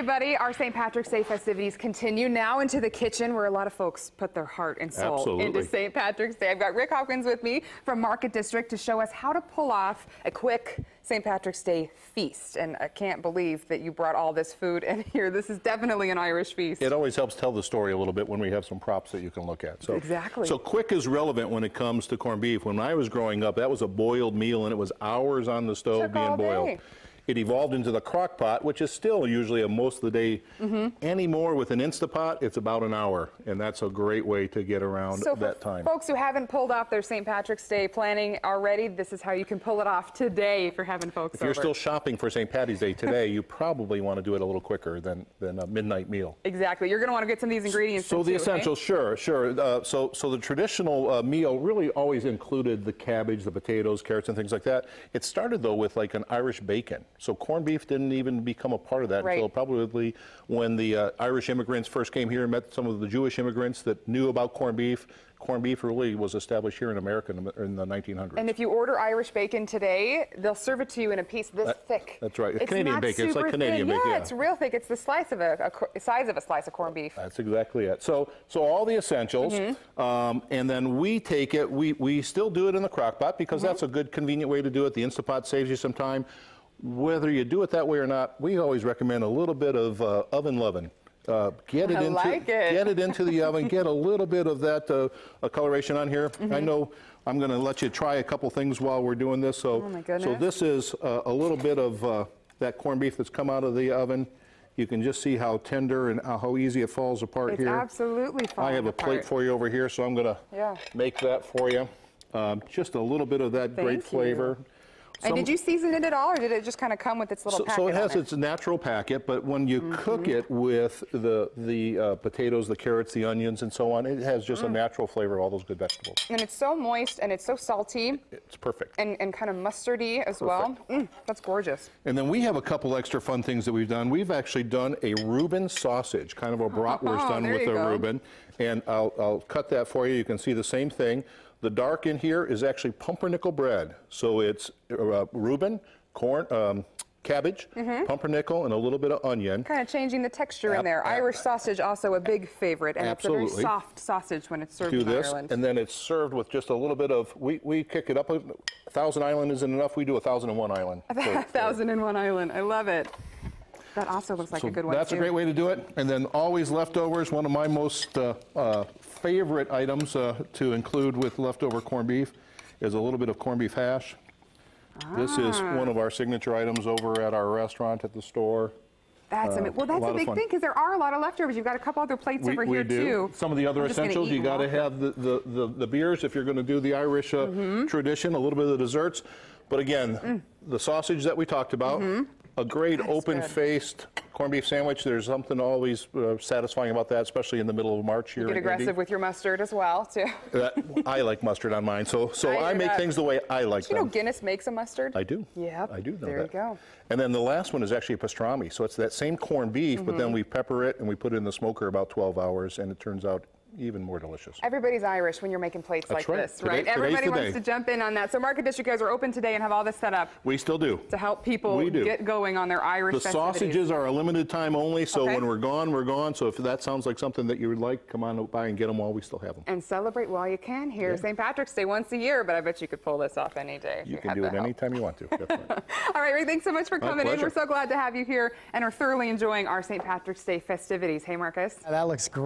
everybody. Our St. Patrick's Day festivities continue now into the kitchen where a lot of folks put their heart and soul into St. Patrick's Day. I've got Rick Hawkins with me from Market District to show us how to pull off a quick St. Patrick's Day feast. And I can't believe that you brought all this food in here. This is definitely an Irish feast. It always helps tell the story a little bit when we have some props that you can look at. So, exactly. So quick is relevant when it comes to corned beef. When I was growing up, that was a boiled meal and it was hours on the stove being boiled. It evolved into the crock pot, which is still usually a most of the day. Anymore with an Instapot, it's about an hour, and that's a great way to get around that time. Folks who haven't pulled off their St. Patrick's Day planning already, this is how you can pull it off today if you're having folks over. If you're still shopping for St. Patty's Day today, you probably want to do it a little quicker than a midnight meal. Exactly. You're going to want to get some of these ingredients. So the essentials, sure. So the traditional meal really always included the cabbage, the potatoes, carrots, and things like that. It started though with like an Irish bacon. So corned beef didn't even become a part of that until probably when the Irish immigrants first came here and met some of the Jewish immigrants that knew about corned beef. Corned beef really was established here in America in the 1900s. And if you order Irish bacon today, they'll serve it to you in a piece this thick. That's right. It's Canadian bacon. It's like Canadian bacon. Yeah, it's real thick. It's the slice of size of a slice of corned beef. That's exactly it. So all the essentials, and then we take it. We still do it in the crock pot because that's a good, convenient way to do it. The Instapot saves you some time. Whether you do it that way or not, we always recommend a little bit of oven leaven. Get it into the oven. Get a little bit of that coloration on here. I know I'm going to let you try a couple things while we're doing this. So, so this is a little bit of that corned beef that's come out of the oven. You can just see how tender and how easy it falls apart here. It's absolutely falling apart. I have a plate for you over here, so I'm going to make that for you. Just a little bit of that great flavor. And did you season it at all, or did it just kind of come with its little packet? So it has its natural packet, but when you cook it with the potatoes, the carrots, the onions, and so on, it has just a natural flavor of all those good vegetables. And it's so moist, and it's so salty. It's perfect. And kind of mustardy as well. That's gorgeous. And then we have a couple extra fun things that we've done. We've actually done a Reuben sausage, kind of a bratwurst done with a Reuben. And I'll cut that for you. You can see the same thing. The dark in here is actually pumpernickel bread. So it's Reuben, corn, cabbage, pumpernickel, and a little bit of onion. Kind of changing the texture in there. Irish sausage, also a big favorite, and it's a very soft sausage when it's served in Ireland. And then it's served with just a little bit of, we kick it up. 1,000 Island isn't enough. We do 1,001 Island. 1,001 Island. I love it. That also looks like a good one, That's a great way to do it. And then always leftovers, one of my most favorite items to include with leftover corned beef is a little bit of corned beef hash. This is one of our signature items over at our restaurant at the store. That's well, that's a big thing because there are a lot of leftovers. You've got a couple other plates over here too. Some of the other essentials, you got to have the beers if you're going to do the Irish tradition, a little bit of the desserts. But again, the sausage that we talked about, a great open-faced corned beef sandwich. There's something always satisfying about that, especially in the middle of March here. You get aggressive with your mustard as well, too. I like mustard on mine, so I make things the way I like them. You know Guinness makes a mustard? I do. Yeah. I do know that. There you go. And then the last one is actually a pastrami. So it's that same corned beef, but then we pepper it and we put it in the smoker about 12 hours, and it turns out even more delicious. Everybody's Irish when you're making plates like this, right? Everybody wants to jump in on that. So Market District guys are open today and have all this set up. We still do. To help people get going on their Irish festivities. The sausages are a limited time only, so when we're gone, we're gone. So if that sounds like something that you would like, come on by and get them while we still have them. And celebrate while you can here. St. Patrick's Day once a year, but I bet you could pull this off any day. You can do it anytime you want to. All right, Ray, thanks so much for coming in. We're so glad to have you here and are thoroughly enjoying our St. Patrick's Day festivities. Hey, Marcus. That looks great.